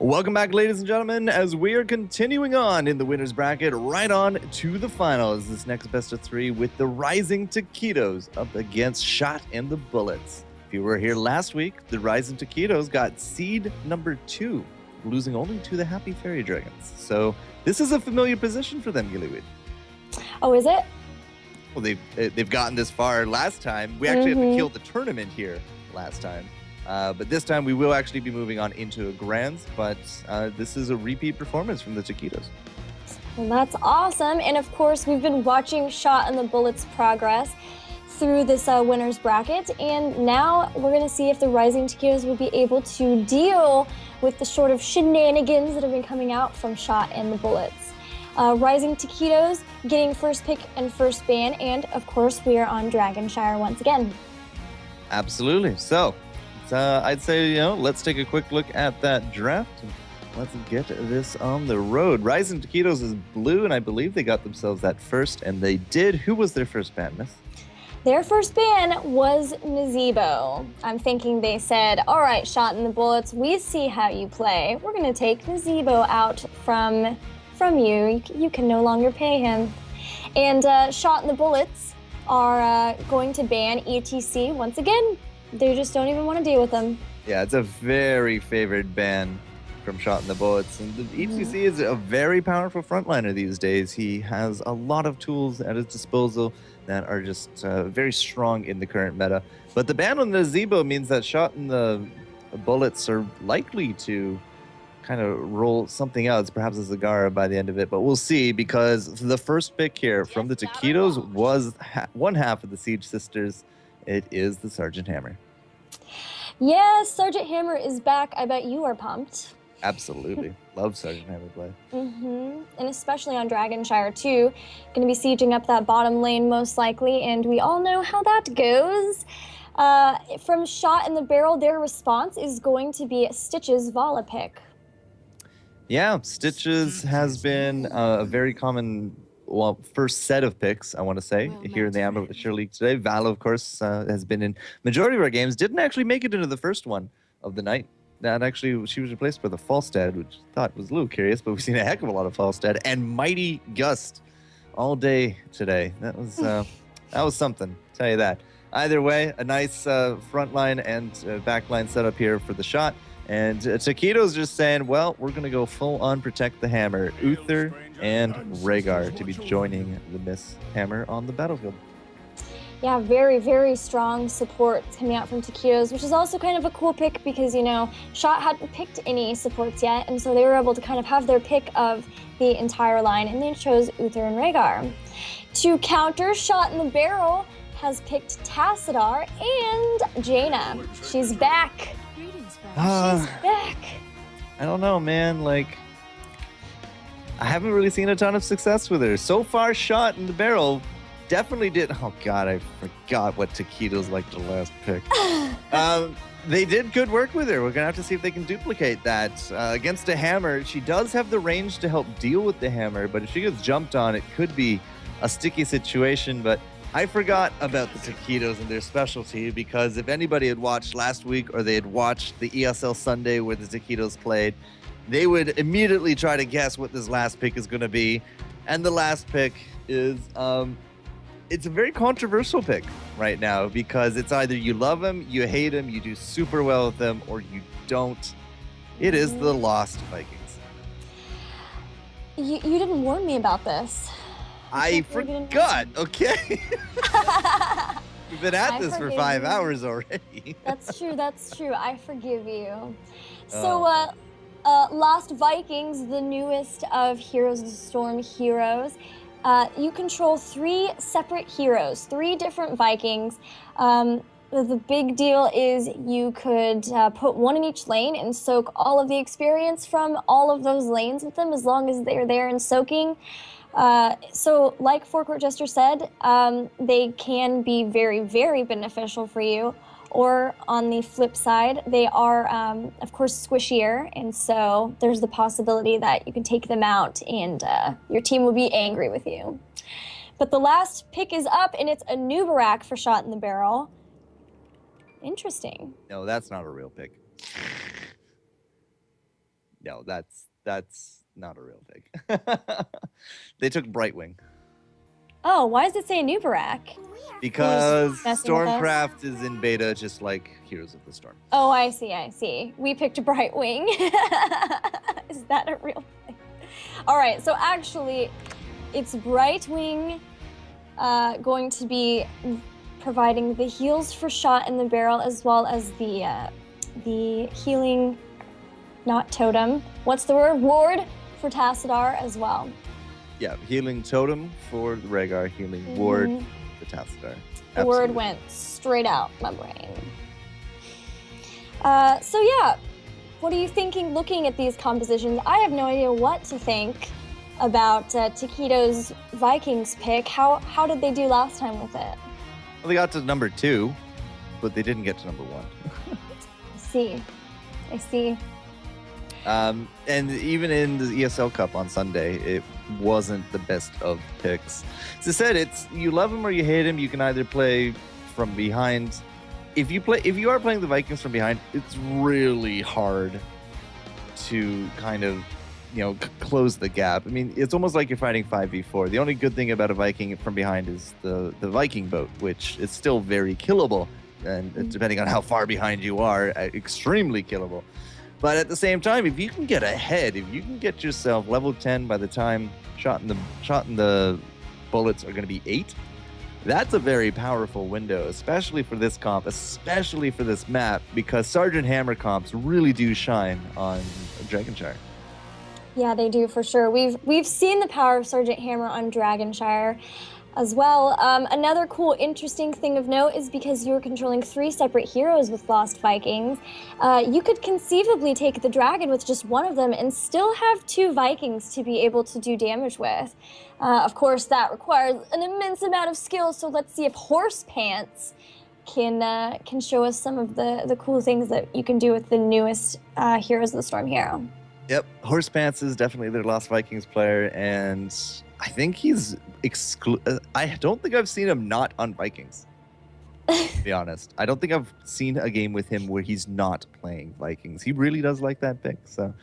Welcome back, ladies and gentlemen, as we are continuing on in the winner's bracket, right on to the finals. This next best of three with the Rising Taquitos up against Shot and the Bullets. If you were here last week, the Rising Taquitos got seed number 2, losing only to the Happy Fairy Dragons. So this is a familiar position for them, Gillyweed. Oh, is it? Well, they've gotten this far last time. We actually had to kill the tournament here last time. But this time we will actually be moving on into a grands, but this is a repeat performance from the Taquitos. Well, that's awesome. And of course, we've been watching Shot and the Bullets progress through this winner's bracket. And now we're going to see if the Rising Taquitos will be able to deal with the sort of shenanigans that have been coming out from Shot and the Bullets. Rising Taquitos getting first pick and first ban. And of course, we are on Dragonshire once again. Absolutely. So I'd say, let's take a quick look at that draft and let's get this on the road. Rising Taquitos is blue, and I believe they got themselves that first, and they did. Who was their first ban, Miss? Their first ban was Nazebo. I'm thinking they said, all right, Shot and the Bullets, we see how you play. We're going to take Nazebo out from you. You can no longer pay him. And Shot and the Bullets are going to ban ETC once again. They just don't even want to deal with them. Yeah, it's a very favored ban from Shot and the Bullets. And the ETC is a very powerful frontliner these days. He has a lot of tools at his disposal that are just very strong in the current meta. But the ban on the Nazebo means that Shot and the Bullets are likely to kind of roll something else, perhaps a Zagara by the end of it. But we'll see, because the first pick here from the Taquitos was one half of the Siege Sisters. It is the Sergeant Hammer. Yes, Sergeant Hammer is back. I bet you are pumped. Absolutely. Love Sergeant Hammer play. And especially on Dragonshire too. Going to be sieging up that bottom lane most likely, and we all know how that goes. From Shot in the Barrel, their response is going to be Stitch's Vala pick. Yeah, Stitches has been a very common first set of picks, I want to say, here in the Amateur League today. Vala, of course, has been in majority of our games. Didn't actually make it into the first one of the night. That actually, she was replaced by the Falstad, which I thought was a little curious, but we've seen a heck of a lot of Falstad and Mighty Gust all day today. That was something, I'll tell you that. Either way, a nice front line and back line setup here for the Shot. And Taquitos just saying, well, we're going to go full on protect the Hammer. Uther and Rhaegar to be joining the Miss Hammer on the battlefield. Yeah, very, very strong support coming out from Taquitos, which is also kind of a cool pick because, Shot hadn't picked any supports yet, and so they were able to kind of have their pick of the entire line, and they chose Uther and Rhaegar. To counter, Shot in the Barrel has picked Tassadar and Jaina. She's back. She's back. I don't know, man. I haven't really seen a ton of success with her. So far, Shot in the Barrel definitely did. Oh, God, I forgot what Taquitos like the last pick. They did good work with her. We're going to have to see if they can duplicate that. Against a Hammer, she does have the range to help deal with the Hammer, but if she gets jumped on, it could be a sticky situation. But I forgot about the Taquitos and their specialty, because if anybody had watched last week or they had watched the ESL Sunday where the Taquitos played, they would immediately try to guess what this last pick is going to be. And the last pick is, it's a very controversial pick right now, because it's either you love him, you hate him, you do super well with him, or you don't. It is the Lost Vikings. You didn't warn me about this. I forgot, okay? We've been at this for 5 hours already. That's true. I forgive you. So, Lost Vikings, the newest of Heroes of the Storm heroes. You control 3 separate heroes, 3 different Vikings. The big deal is you could put 1 in each lane and soak all of the experience from all of those lanes with them, as long as they're there and soaking. So like Forecourt Jester said, they can be very, very beneficial for you. Or on the flip side, they are, of course, squishier. And so there's the possibility that you can take them out and your team will be angry with you. But the last pick is up, and it's a new Barak for Shot in the Barrel. Interesting. No, that's not a real pick. No, that's not a real pick. They took Brightwing. Oh, why does it say Nubarak? Because messing with us? Stormcraft is in beta just like Heroes of the Storm. Oh, I see. We picked Brightwing. Is that a real thing? All right, so actually, it's Brightwing going to be providing the heals for shot in the barrel as well as the healing, not totem. What's the word? Ward for Tassadar as well. Yeah, healing totem for the Rhaegar, healing ward for Tassadar. The word went straight out my brain. So yeah, what are you thinking looking at these compositions? I have no idea what to think about Taquitos Vikings pick. How did they do last time with it? Well, they got to number 2, but they didn't get to number 1. I see. And even in the ESL Cup on Sunday, it wasn't the best of picks. As I said, it's you love him or you hate him. You can either play from behind. If you are playing the Vikings from behind, it's really hard to kind of, close the gap. I mean, it's almost like you're fighting 5v4. The only good thing about a Viking from behind is the Viking boat, which is still very killable. And depending on how far behind you are, extremely killable. But at the same time, if you can get ahead, if you can get yourself level 10 by the time shot in the bullets are going to be 8, that's a very powerful window, especially for this comp, especially for this map, because Sergeant Hammer comps really do shine on Dragonshire. Yeah, they do for sure. We've seen the power of Sergeant Hammer on Dragonshire as well. Another cool, interesting thing of note is because you're controlling 3 separate heroes with Lost Vikings, you could conceivably take the dragon with just one of them and still have 2 Vikings to be able to do damage with. Of course, that requires an immense amount of skill, so let's see if Horse Pants can show us some of the cool things that you can do with the newest Heroes of the Storm hero. Yep, Horse Pants is definitely their Lost Vikings player, and I think he's I don't think I've seen him not on Vikings, to be honest. I don't think I've seen a game with him where he's not playing Vikings. He really does like that pick. So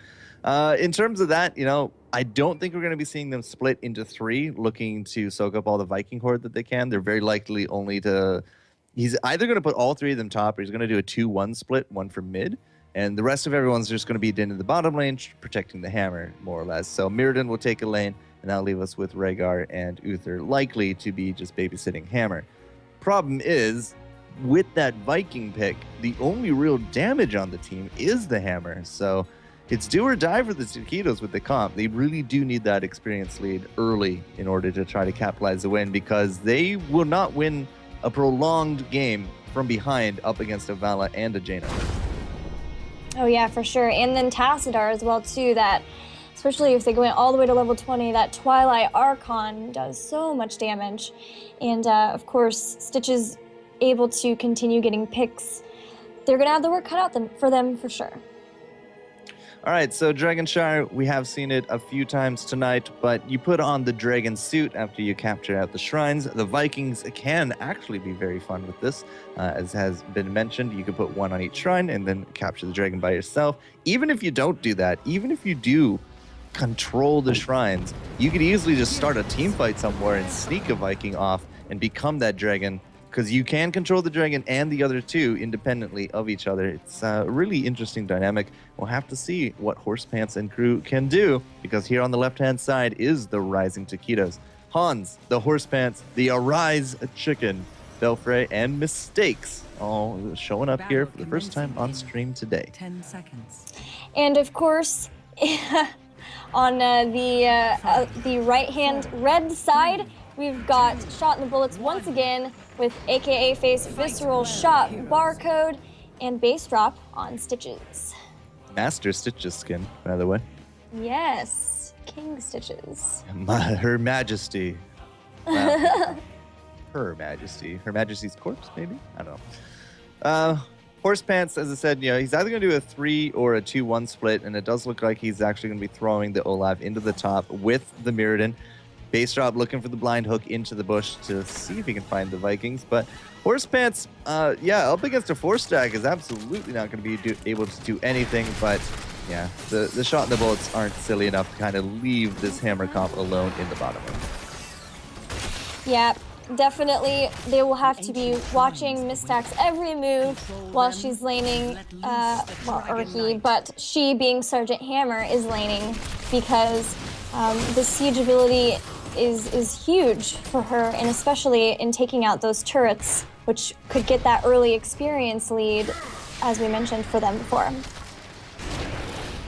in terms of that, I don't think we're going to be seeing them split into 3, looking to soak up all the Viking horde that they can. They're very likely only to... He's either going to put all 3 of them top, or he's going to do a 2-1 split, 1 for mid. And the rest of everyone's just going to be in the bottom lane, protecting the hammer, more or less. So Mirrodin will take a lane, and that'll leave us with Rhaegar and Uther, likely to be just babysitting hammer. Problem is, with that Viking pick, the only real damage on the team is the hammer. So it's do or die for the Taquitos with the comp. They really do need that experience lead early in order to try to capitalize the win, because they will not win a prolonged game from behind up against a Vala and a Jaina. Oh yeah, for sure. And then Tassadar as well too, that especially if they go all the way to level 20, that Twilight Archon does so much damage. And of course, Stitch is able to continue getting picks. They're gonna have the work cut out for them for sure. All right, so Dragonshire, we have seen it a few times tonight, but you put on the dragon suit after you capture out the shrines. The Vikings can actually be very fun with this. As has been mentioned, you can put 1 on each shrine and then capture the dragon by yourself. Even if you don't do that, even if you do control the shrines, you could easily just start a team fight somewhere and sneak a Viking off and become that dragon, because you can control the dragon and the other 2 independently of each other. It's a really interesting dynamic. We'll have to see what Horse Pants and crew can do, because here on the left-hand side is the Rising Taquitos. Hans, the Horse Pants, the Arise Chicken, Belfray, and Mistakes all showing up here for the first time on stream today. 10 seconds. And of course, on the right-hand red side, we've got Shot in the Bullets once again with AKA Face Visceral Shot Barcode and Base Drop on Stitches. Master Stitches skin, by the way. Yes, King Stitches. Her Majesty. Wow. Her Majesty's corpse, maybe? I don't know. Horse Pants, as I said, he's either going to do a 3 or a 2-1 split, and it does look like he's actually going to be throwing the Olaf into the top with the Mirrodin. Base Drop looking for the blind hook into the bush to see if he can find the Vikings. But Horse Pants, up against a 4-stack is absolutely not going to be able to do anything. But yeah, the shot and the bullets aren't silly enough to kind of leave this hammer comp alone in the bottom lane. Yeah, definitely they will have to be watching Miss Stack's every move while she's laning, or he, but she being Sergeant Hammer is laning because the siege ability is huge for her, and especially in taking out those turrets, which could get that early experience lead, as we mentioned, for them before.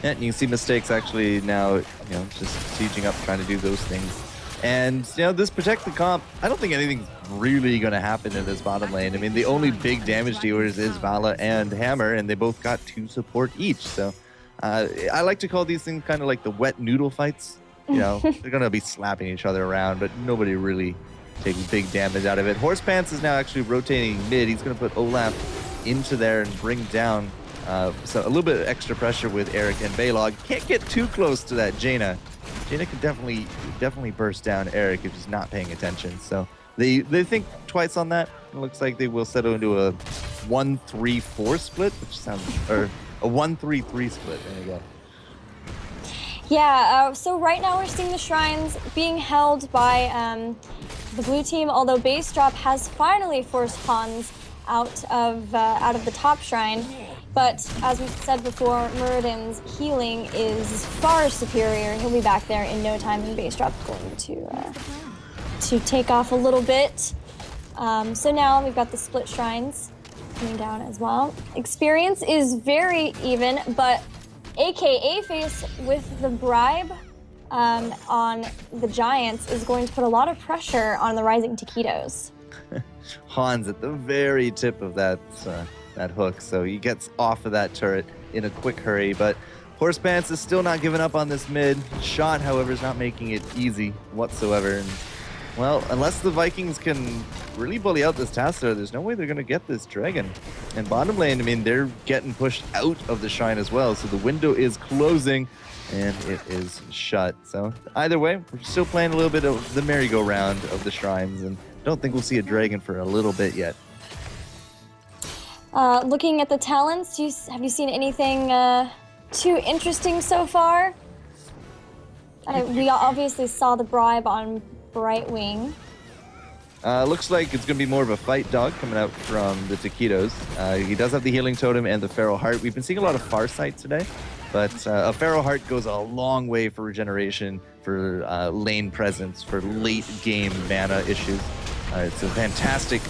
Yeah, you can see Mistakes actually now, just sieging up, trying to do those things. And, this protected comp, I don't think anything's really going to happen in this bottom lane. I mean, the only big damage dealers is Vala and Hammer, and they both got 2 support each. So I like to call these things kind of like the wet noodle fights. They're going to be slapping each other around, but nobody really takes big damage out of it. Horsepants is now actually rotating mid. He's going to put Olaf into there and bring down so a little bit of extra pressure with Eric and Baylog. Can't get too close to that Jaina. Jaina can definitely burst down Eric if he's not paying attention. So they think twice on that. It looks like they will settle into a 1-3-4 split, which sounds, or a 1-3-3 split. There you go. Yeah, so right now we're seeing the shrines being held by the blue team, although Base Drop has finally forced Hans out of the top shrine. But as we said before, Muradin's healing is far superior. He'll be back there in no time, and Base Drop's going to take off a little bit. So now we've got the split shrines coming down as well. Experience is very even, but AKA Face with the bribe on the Giants is going to put a lot of pressure on the rising Taquitos. Hans at the very tip of that hook, so he gets off of that turret in a quick hurry, but Horsepants is still not giving up on this mid. Shot, however, is not making it easy whatsoever. And, well, unless the Vikings can really bully out this Tassadar, there's no way they're going to get this dragon. And bottom lane, I mean, they're getting pushed out of the shrine as well, so the window is closing, and it is shut. So either way, we're still playing a little bit of the merry-go-round of the shrines, and don't think we'll see a dragon for a little bit yet. Looking at the talents, have you seen anything too interesting so far? We obviously saw the bribe on Brightwing. Looks like it's going to be more of a fight dog coming out from the Taquitos. He does have the healing totem and the feral heart. We've been seeing a lot of Farsight today, but a feral heart goes a long way for regeneration, for lane presence, for late game mana issues. It's a fantastic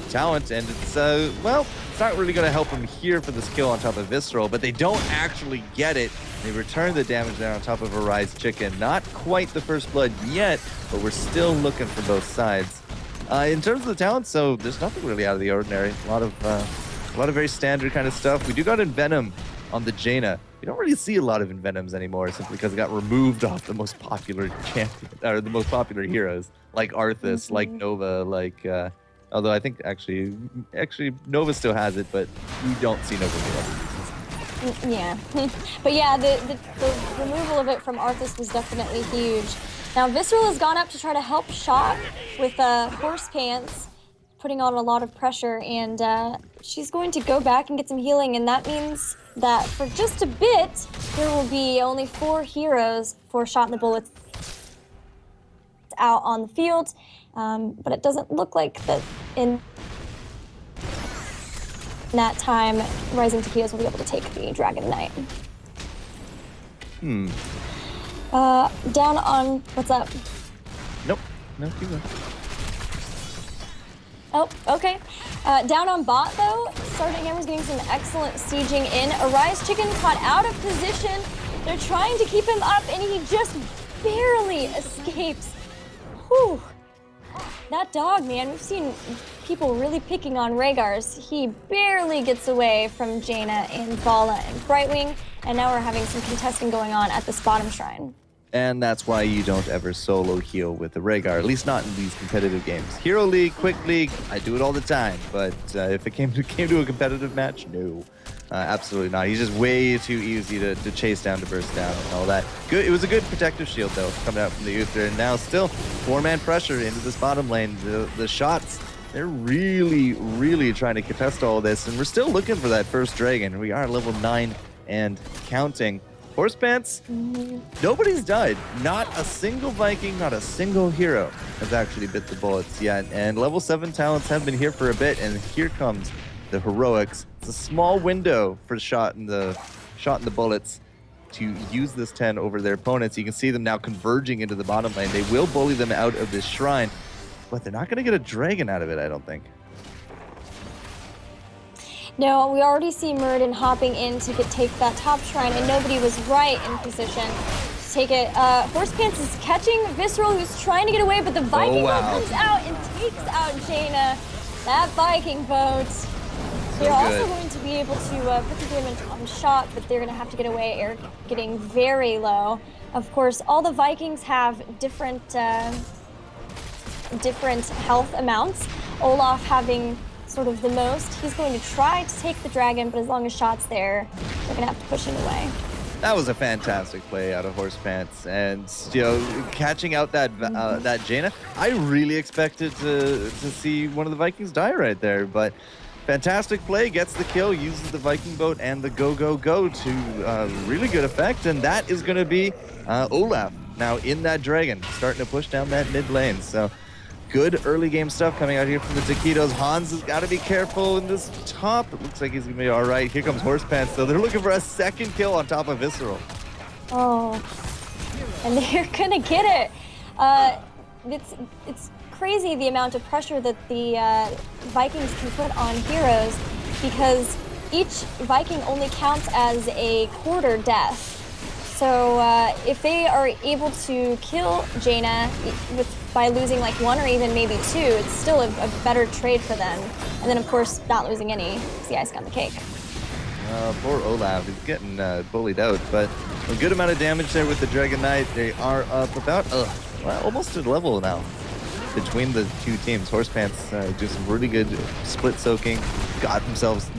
talent, and it's it's not really going to help him here for the skill on top of Visceral, but they don't actually get it. They return the damage there on top of a Rise Chicken. Not quite the first blood yet, but we're still looking for both sides. In terms of the talents, so there's nothing really out of the ordinary. A lot of very standard kind of stuff. We do got Envenom on the Jaina. You don't really see a lot of Envenoms anymore, simply because it got removed off the most popular champion, or the most popular heroes, like Arthas, like Nova, like although I think actually Nova still has it, but we don't see Nova for other reasons. Yeah, but yeah, the removal of it from Arthas was definitely huge. Now Visceral has gone up to try to help Shot with Horsepants, putting on a lot of pressure, and she's going to go back and get some healing, and that means that for just a bit, there will be only 4 heroes for Shot in the Bullets out on the field, but it doesn't look like that in that time, Rising Taquitos will be able to take the Dragon Knight. Down on, what's up? Nope, no, keep going. Oh, okay. Down on bot, though, Sergeant Hammer's getting some excellent sieging in. A Rise Chicken caught out of position. They're trying to keep him up, and he just barely escapes. Whew. That dog, man, we've seen people really picking on Rhaegar's. He barely gets away from Jaina and Vala and Brightwing, and now we're having some contesting going on at this bottom shrine. And that's why you don't ever solo heal with the Rhaegar, at least not in these competitive games. Hero League, Quick League, I do it all the time, but if it came to a competitive match, no. Absolutely not. He's just way too easy to chase down, to burst down, and all that. Good. It was a good protective shield, though, coming out from the Uther, and now still 4-man pressure into this bottom lane. The shots, they're really, really trying to contest all this, and we're still looking for that first dragon. We are level 9 and counting. Horse Pants, nobody's died. Not a single Viking, not a single hero has actually bit the bullets yet. And level 7 talents have been here for a bit, and here comes the heroics. It's a small window for shot in the bullets to use this 10 over their opponents. You can see them now converging into the bottom lane. They will bully them out of this shrine, but they're not going to get a dragon out of it, I don't think. No, we already see Murden hopping in to take that top shrine, and nobody was right in position to take it. Horse Pants is catching Visceral, who's trying to get away, but the Viking boat comes out and takes out Jaina. That Viking boat. They're also going to be able to put the damage on shot, but they're going to have to get away. Air getting very low. Of course, all the Vikings have different health amounts. Olaf having sort of the most. He's going to try to take the dragon, but as long as shot's there, they're going to have to push him away. That was a fantastic play out of Horse Pants, and catching out that that Jaina. I really expected to see one of the Vikings die right there, but fantastic play, gets the kill, uses the Viking boat and the go to really good effect, and that is going to be Olaf now in that dragon, starting to push down that mid lane. So good early game stuff coming out here from the Taquitos. Hans has got to be careful in this top. It looks like he's going to be all right. Here comes Horse Pants, so they're looking for a second kill on top of Visceral. Oh, and they're going to get it. It's crazy the amount of pressure that the Vikings can put on heroes, because each Viking only counts as a quarter death. So if they are able to kill Jaina by losing like 1 or even maybe 2, it's still a better trade for them. And then of course not losing any, it's the icing on the cake. Poor Olaf, he's getting bullied out, but a good amount of damage there with the Dragon Knight. They are up about almost at level now between the two teams. Horse Pants do some really good split soaking, got themselves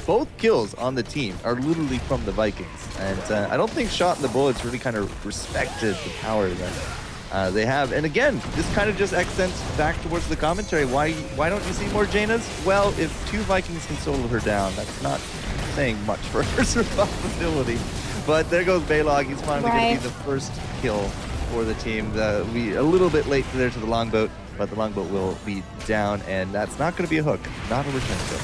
both kills on the team are literally from the Vikings, and I don't think Shot in the Bullets really kind of respected the power that they have. And again, this kind of just accents back towards the commentary. Why don't you see more Jainas? Well, if 2 Vikings can solo her down, that's not saying much for her survivability. But there goes Baylog. He's finally going to be the first kill for the team. We a little bit late there to the longboat, but the longboat will be down, and that's not going to be a hook, not a return kill.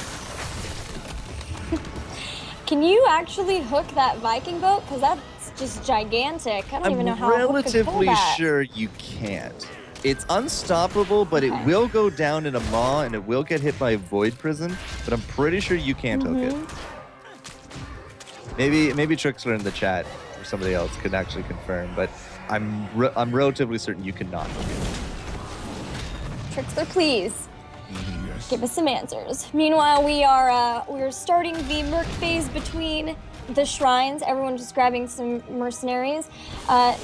Can you actually hook that Viking boat? Because that's just gigantic. I don't even know how a hook could pull that. I'm relatively sure you can't. It's unstoppable, but it will go down in a maw, and it will get hit by a void prison, but I'm pretty sure you can't hook it. Maybe Trixler in the chat or somebody else could actually confirm, but I'm relatively certain you cannot hook it. Trixler, please. Give us some answers. Meanwhile, we're starting the merc phase between the shrines. Everyone just grabbing some mercenaries.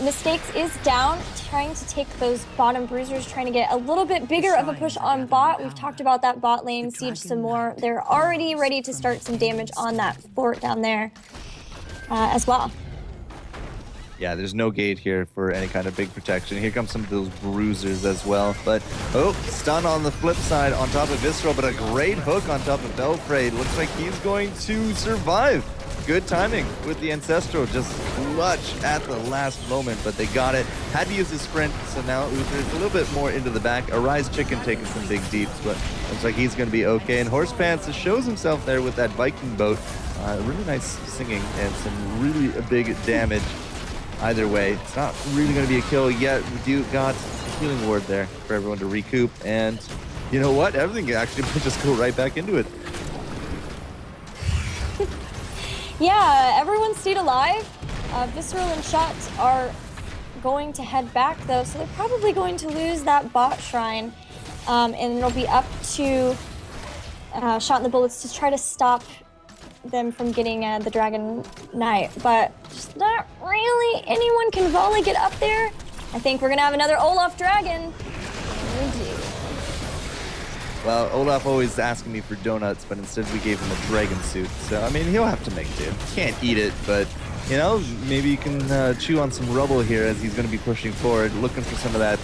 Mistakes is down, trying to take those bottom bruisers, trying to get a little bit bigger of a push on bot. We've talked about that bot lane siege some more. They're already ready to start some damage on that fort down there as well. Yeah, there's no gate here for any kind of big protection. Here comes some of those bruisers as well. But, stun on the flip side on top of Visceral, but a great hook on top of Belfray. Looks like he's going to survive. Good timing with the Ancestral, just clutch at the last moment, but they got it. Had to use his sprint, so now Uther's a little bit more into the back. Arise Chicken taking some big deeps, but looks like he's going to be okay. And Horse Pants shows himself there with that Viking boat. Really nice singing and some really big damage. Either way, it's not really going to be a kill yet. We do got a healing ward there for everyone to recoup, and you know what? Everything can actually just go right back into it. Yeah, everyone stayed alive. Visceral and Shot are going to head back though, so they're probably going to lose that bot shrine, and it'll be up to Shot in the Bullets to try to stop them from getting the Dragon Knight, but just not really. Anyone can volley get up there. I think we're gonna have another Olaf Dragon. We do. Well, Olaf always asking me for donuts, but instead we gave him a dragon suit. So, I mean, he'll have to make do. Can't eat it, but, you know, maybe you can chew on some rubble here as he's going to be pushing forward, looking for some of that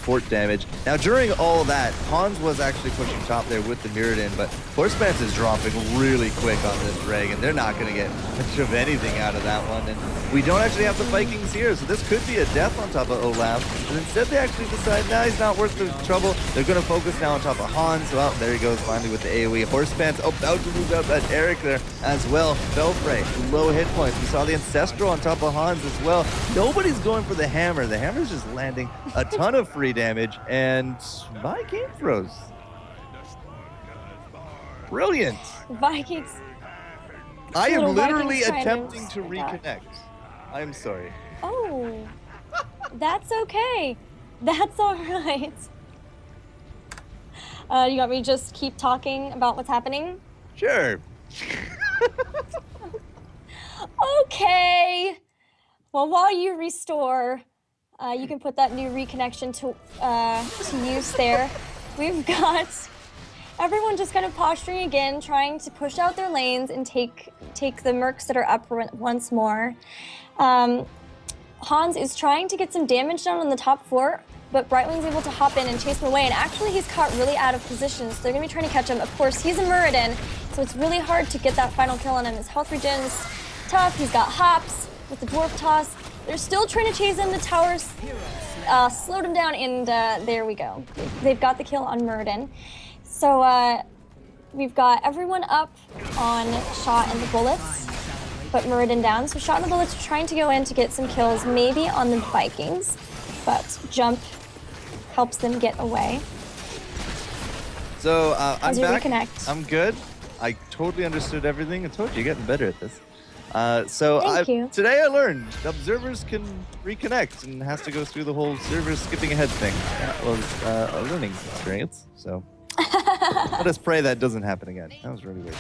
fort damage. Now, during all that, Hans was actually pushing top there with the Mirrodin, but Horseman's is dropping really quick on this Dragon. They're not going to get much of anything out of that one, and we don't actually have the Vikings here, so this could be a death on top of Olaf. But instead, they actually decide, nah, he's not worth the trouble. They're going to focus now on top of Hans. Well, there he goes finally with the AoE. Horseman's about to move up at Eric there as well. Belfray, low hit points. We saw the Ancestral on top of Hans as well. Nobody's going for the hammer. The hammer's just landing a ton of free damage, and my game froze. Brilliant. Vikings. I am Little literally Vikings attempting trying to reconnect. I'm sorry. Oh, that's okay. That's all right. You want me to just keep talking about what's happening? Sure. Okay. Well, while you restore, you can put that new reconnection to use there. We've got everyone just kind of posturing again, trying to push out their lanes and take the mercs that are up once more. Hans is trying to get some damage done on the top fort, but Brightwing's able to hop in and chase him away, and actually he's caught really out of position, so they're going to be trying to catch him. Of course, he's a Muradin, so it's really hard to get that final kill on him. His health regen's tough, he's got hops with the Dwarf Toss. They're still trying to chase him, the towers slowed him down, and there we go. They've got the kill on Muradin. So we've got everyone up on Shot and the Bullets, but Muradin down. So Shot and the Bullets are trying to go in to get some kills, maybe on the Vikings, but Jump helps them get away. So I'm back. Reconnect. I'm good. I totally understood everything. I told you, you're getting better at this. Thank you. Today I learned observers can reconnect and has to go through the whole server skipping ahead thing. That was a learning experience. So let us pray that doesn't happen again. That was really weird.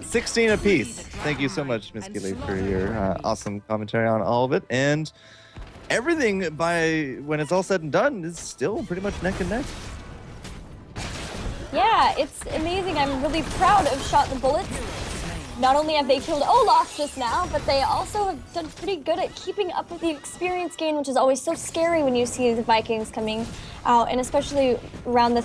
16 apiece. Thank you so much, Miss Gilly, for your awesome commentary on all of it. And everything, when it's all said and done, is still pretty much neck and neck. Yeah, it's amazing. I'm really proud of Shot the Bullets. Not only have they killed Olaf just now, but they also have done pretty good at keeping up with the experience gain, which is always so scary when you see the Vikings coming out, and especially around the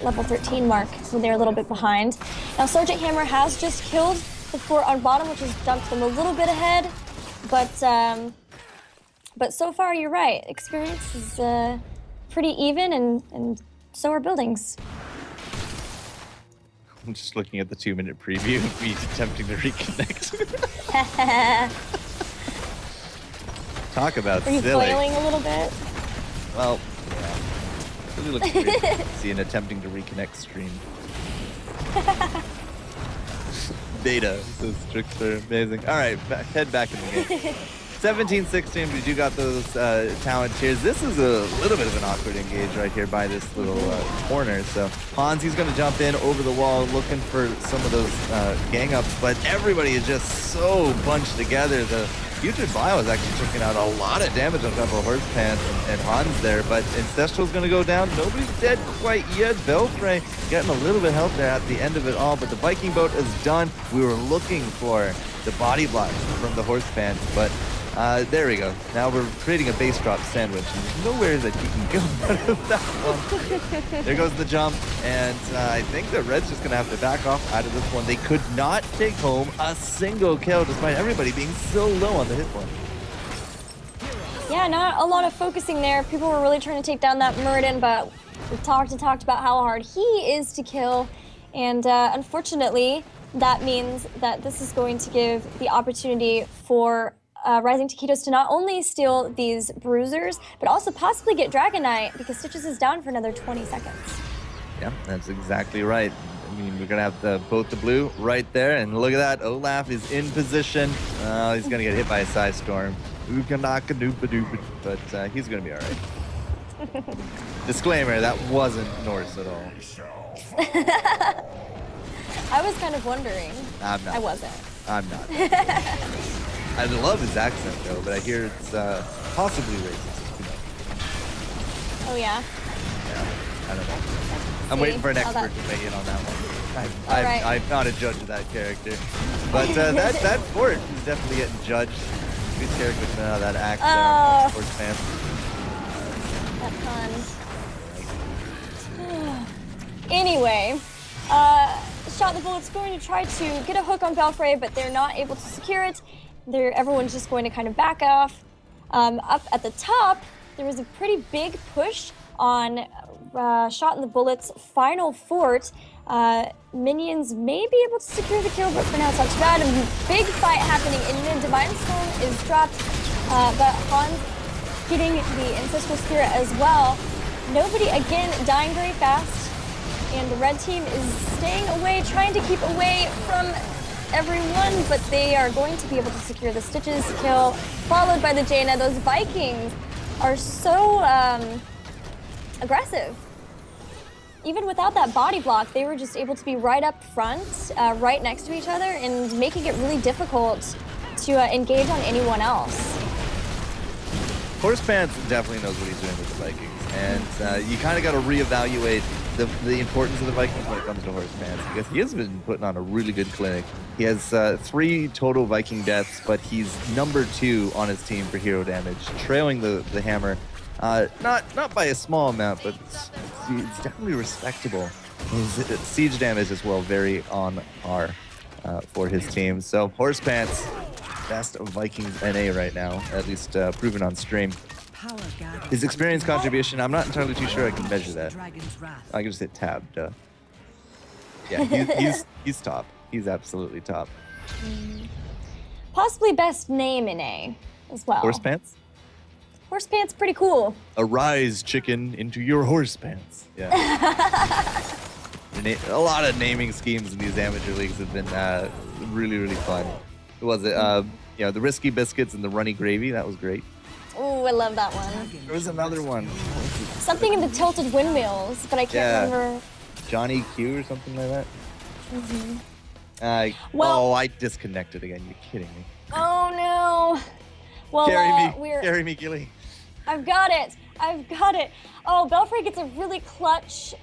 level 13 mark, when they're a little bit behind. Now, Sergeant Hammer has just killed the fort on bottom, which has dumped them a little bit ahead, but so far, you're right. Experience is pretty even, and so are buildings. I'm just looking at the 2-minute preview of me attempting to reconnect. Talk about silly. Are you flailing a little bit? Well, yeah. Really looks weird to see an attempting to reconnect stream. Beta. Those tricks are amazing. All right, head back in the game. 17-16, we do got those talent tiers. This is a little bit of an awkward engage right here by this little corner. So Hans, he's going to jump in over the wall looking for some of those gang ups, but everybody is just so bunched together. The Putrid Bio is actually taking out a lot of damage on top of Horsepants and Hans there, but Ancestral's going to go down. Nobody's dead quite yet. Belfray getting a little bit of help there at the end of it all, but the Viking boat is done. We were looking for the body block from the Horsepants, but there we go. Now we're creating a base drop sandwich. And there's nowhere that you can go out of that one. There goes the jump, and I think the Red's just going to have to back off out of this one. They could not take home a single kill despite everybody being so low on the hit point. Yeah, not a lot of focusing there. People were really trying to take down that Muradin, but we've talked about how hard he is to kill, and unfortunately, that means that this is going to give the opportunity for Rising Taquitos to not only steal these bruisers, but also possibly get Dragon Knight, because Stitches is down for another 20 seconds. Yeah, that's exactly right. I mean, we're going to have both the blue right there, and look at that. Olaf is in position. He's going to get hit by a Side Storm. But he's going to be all right. Disclaimer, that wasn't Norse at all. I was kind of wondering. I'm not. I wasn't. I'm not. I love his accent, though, but I hear it's possibly racist. Oh, yeah? Yeah, I don't know. I'm waiting for an expert to weigh in on that one. I'm not a judge of that character. But that fort is definitely getting judged. Good character coming out of that act. Sports fans. That pun. Anyway, Shot the Bullet's going to try to get a hook on Belfray, but they're not able to secure it. Everyone's just going to kind of back off. Up at the top, there was a pretty big push on Shot the Bullet's final fort. Minions may be able to secure the kill, but for now it's not too bad. A big fight happening in mid. Divine Storm is dropped, but Hans getting the Ancestral Spirit as well. Nobody, again, dying very fast, and the red team is staying away, trying to keep away from everyone, but they are going to be able to secure the Stitches kill, followed by the Jaina. Those Vikings are so aggressive. Even without that body block, they were just able to be right up front, right next to each other, and making it really difficult to engage on anyone else. Horsepants definitely knows what he's doing with the Vikings, and you kind of got to reevaluate the importance of the Vikings when it comes to Horsepants, because he has been putting on a really good clinic. He has 3 total Viking deaths, but he's number 2 on his team for hero damage, trailing the Hammer. Not by a small amount, but it's definitely respectable. His siege damage as well, very on par for his team. So Horsepants, best of Vikings NA right now, at least proven on stream. His experience contribution, I'm not entirely too sure I can measure that. I can just hit tab, duh. Yeah, he's top. He's absolutely top. Possibly best name in A as well. Horsepants? Horsepants, pretty cool. Arise, chicken, into your horse pants. Yeah. A lot of naming schemes in these amateur leagues have been really, really fun. What was it? The Risky Biscuits and the Runny Gravy. That was great. Oh, I love that one. There was another one. Something in the Tilted Windmills, but I can't remember. Johnny Q or something like that. Mm-hmm. I disconnected again. You're kidding me. Oh, no. Well, Carry me, Gilly. I've got it. Oh, Belfray gets a really clutch.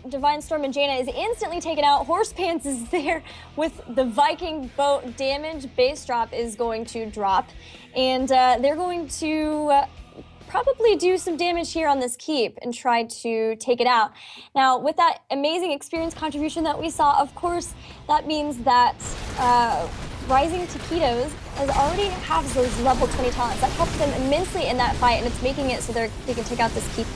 Divine Storm and Jaina is instantly taken out. Horsepants is there with the Viking boat damage. Base drop is going to drop. And they're going to probably do some damage here on this keep and try to take it out. Now, with that amazing experience contribution that we saw, of course, that means that Rising Taquitos already has those level 20 talents. That helps them immensely in that fight, and it's making it so they can take out this keep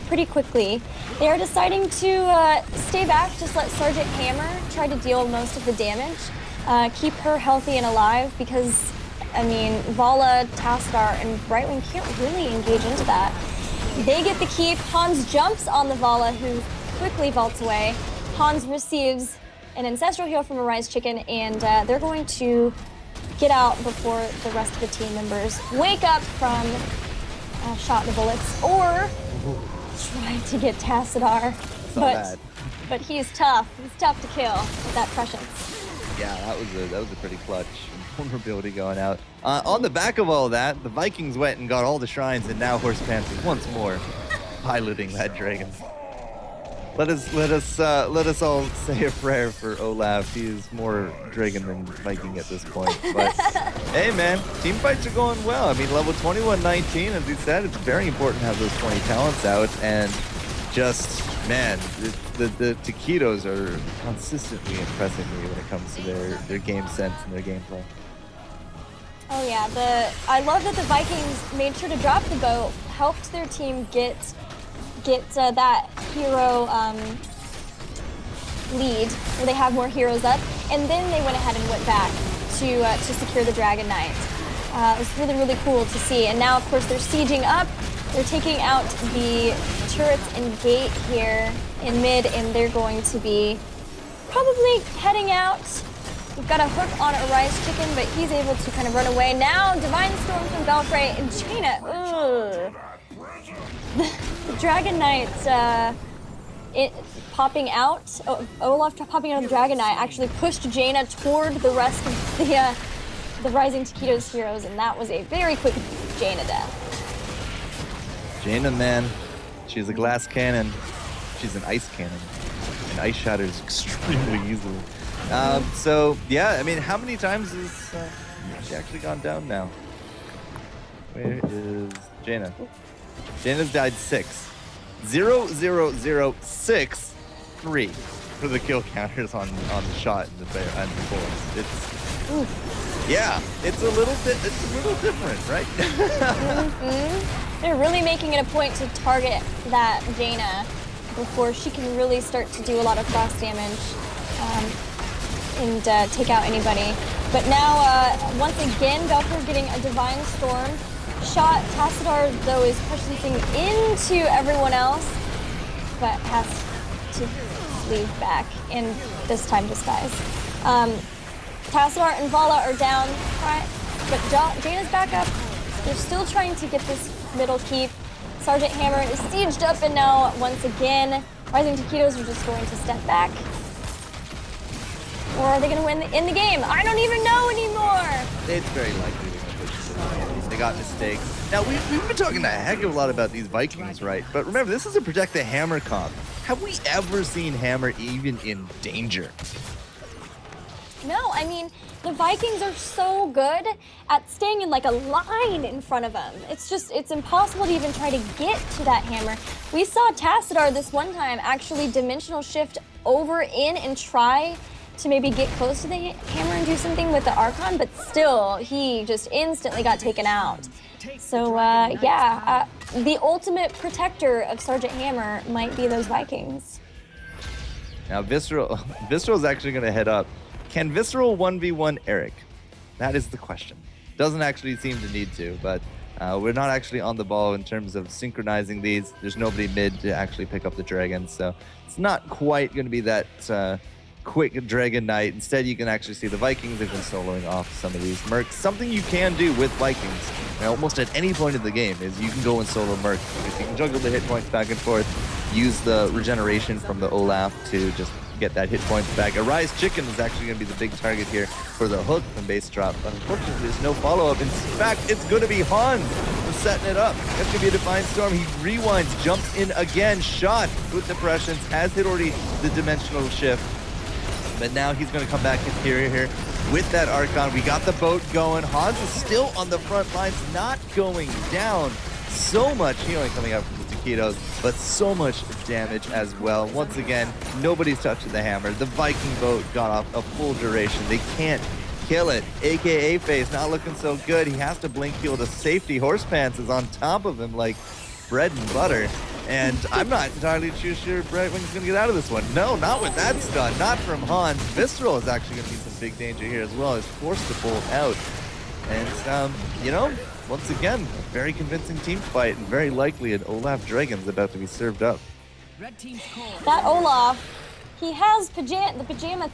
pretty quickly. They are deciding to stay back, just let Sergeant Hammer try to deal most of the damage, keep her healthy and alive, because, I mean, Vala, Tascar, and Brightwing can't really engage into that. They get the keep. Hans jumps on the Vala, who quickly vaults away. Hans receives an Ancestral Heal from Arise Chicken, and they're going to get out before the rest of the team members wake up from Shot the Bullets, or try to get Tassadar. But he's tough. He's tough to kill with that prescience. Yeah, that was a pretty clutch vulnerability going out. On the back of all that, the Vikings went and got all the shrines, and now Horsepants is once more piloting that dragon. Let us all say a prayer for Olaf. He is more dragon than Viking at this point. But hey, man, team fights are going well. I mean, level 21-19, as we said, it's very important to have those 20 talents out. And just, man, the Taquitos are consistently impressing me when it comes to their game sense and their gameplay. Oh yeah, I love that the Vikings made sure to drop the boat, helped their team get that hero lead, where they have more heroes up, and then they went ahead and went back to secure the Dragon Knight. It was really, really cool to see. And now, of course, they're sieging up. They're taking out the turrets and gate here in mid, and they're going to be probably heading out. We've got a hook on Arise Chicken, but he's able to kind of run away. Now, Divine Storm from Belfray and Jaina. Ugh. The Dragon Knight popping out, Olaf popping out of the Dragon Knight actually pushed Jaina toward the rest of the Rising Taquitos heroes, and that was a very quick Jaina death. Jaina, man, she's a glass cannon. She's an ice cannon, and ice shatters extremely easily. So, yeah, I mean, how many times has she actually gone down now? Where is Jaina? Jaina's died 6. 0, 0, 0, 6. 3 for the kill counters on the shot and the bullets. It's yeah, it's a little different, right? They're really making it a point to target that Jaina before she can really start to do a lot of frost damage and take out anybody. But now, once again, Valkyrie getting a Divine Storm shot. Tassadar, though, is pushing into everyone else, but has to leave back, and this time disguise. Tassadar and Vala are down, but Jaina's back up. They're still trying to get this middle keep. Sergeant Hammer is sieged up, and now, once again, Rising Taquitos are just going to step back. Or are they going to win in the game? I don't even know anymore. It's very likely they're going to push it. They got mistakes. Now, we've been talking a heck of a lot about these Vikings, right? But remember, this is a Protect the Hammer comp. Have we ever seen Hammer even in danger? No, I mean, the Vikings are so good at staying in like a line in front of them. It's impossible to even try to get to that Hammer. We saw Tassadar this one time actually dimensional shift over in and try to maybe get close to the Hammer and do something with the Archon, but still, he just instantly got taken out. So, the ultimate protector of Sergeant Hammer might be those Vikings. Now, Visceral is actually going to head up. Can Visceral 1v1 Eric? That is the question. Doesn't actually seem to need to, but we're not actually on the ball in terms of synchronizing these. There's nobody mid to actually pick up the dragons, so it's not quite going to be that quick Dragon Knight. Instead, you can actually see the Vikings have been soloing off some of these mercs. Something you can do with Vikings, almost at any point in the game, is you can go and solo merc. If you can juggle the hit points back and forth, use the regeneration from the Olaf to just get that hit points back. Arise Chicken is actually going to be the big target here for the hook from base drop, but unfortunately there's no follow-up. In fact, it's going to be Hans who's setting it up. That's going to be a Divine Storm. He rewinds, jumps in again, shot with Depressions, has hit already the dimensional shift, but now he's going to come back interior here with that Archon. We got the boat going. Hans is still on the front lines, not going down. So much healing coming out from the Taquitos, but so much damage as well. Once again, nobody's touching the Hammer. The Viking boat got off a full duration. They can't kill it. AKA Face not looking so good. He has to blink heal. The safety Horse Pants is on top of him like bread and butter. And I'm not entirely too sure Brightwing's going to get out of this one. No, not with that stun. Not from Hans. Visceral is actually going to be some big danger here as well. He's forced to pull out. And, once again, a very convincing team fight, and very likely an Olaf Dragon's about to be served up. That Olaf, he has the pajama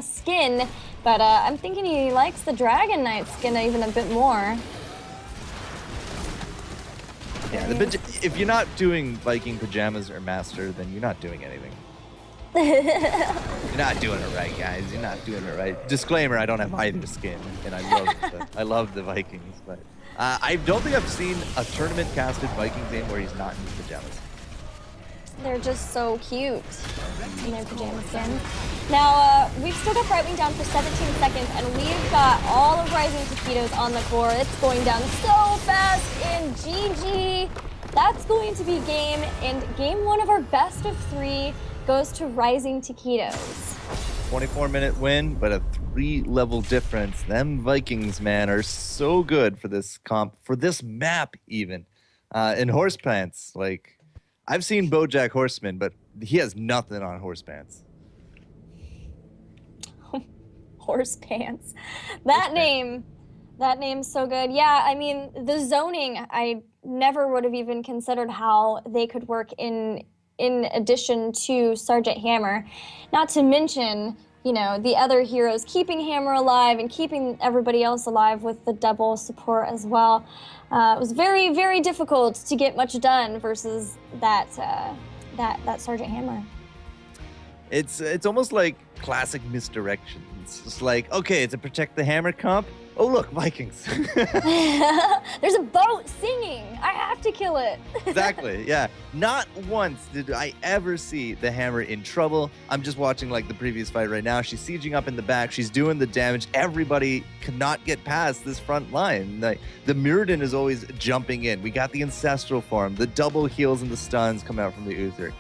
skin, but I'm thinking he likes the Dragon Knight skin even a bit more. Yeah, if you're not doing Viking pajamas or Master, then you're not doing anything. You're not doing it right, guys. You're not doing it right. Disclaimer, I don't have either skin, and I love the Vikings, but I don't think I've seen a tournament casted Vikings game where he's not in his pajamas. They're just so cute in their pajama skins. Now, we've still got Brightwing down for 17 seconds, and we've got all of Rising Taquitos on the core. It's going down so fast, and GG. That's going to be game, and game one of our best of 3 goes to Rising Taquitos. 24-minute win, but a 3-level difference. Them Vikings, man, are so good for this comp, for this map even. And Horse Pants, like, I've seen BoJack Horseman, but he has nothing on Horse Pants. Horse Pants. That name's so good. Yeah, I mean, the zoning, I never would have even considered how they could work in addition to Sergeant Hammer. Not to mention, the other heroes keeping Hammer alive and keeping everybody else alive with the double support as well. It was very, very difficult to get much done versus that Sergeant Hammer. It's almost like classic misdirection. It's just like, okay, it's a Protect the Hammer comp. Oh, look, Vikings. There's a boat singing. I have to kill it. Exactly, yeah. Not once did I ever see the Hammer in trouble. I'm just watching like the previous fight right now. She's sieging up in the back. She's doing the damage. Everybody cannot get past this front line. Like, the Muradin is always jumping in. We got the Ancestral form, the double heals and the stuns come out from the Uther.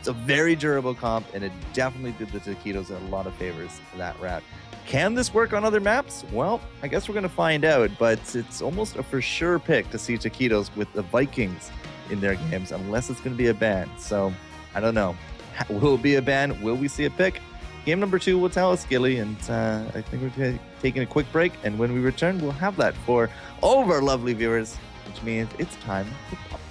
It's a very durable comp, and it definitely did the Taquitos a lot of favors for that route. Can this work on other maps? Well, I guess we're going to find out, but it's almost a for sure pick to see Taquitos with the Vikings in their games, unless it's going to be a ban. So, I don't know. Will it be a ban? Will we see a pick? Game number 2 will tell us, Gilly, and I think we're taking a quick break, and when we return, we'll have that for all of our lovely viewers, which means it's time to pop.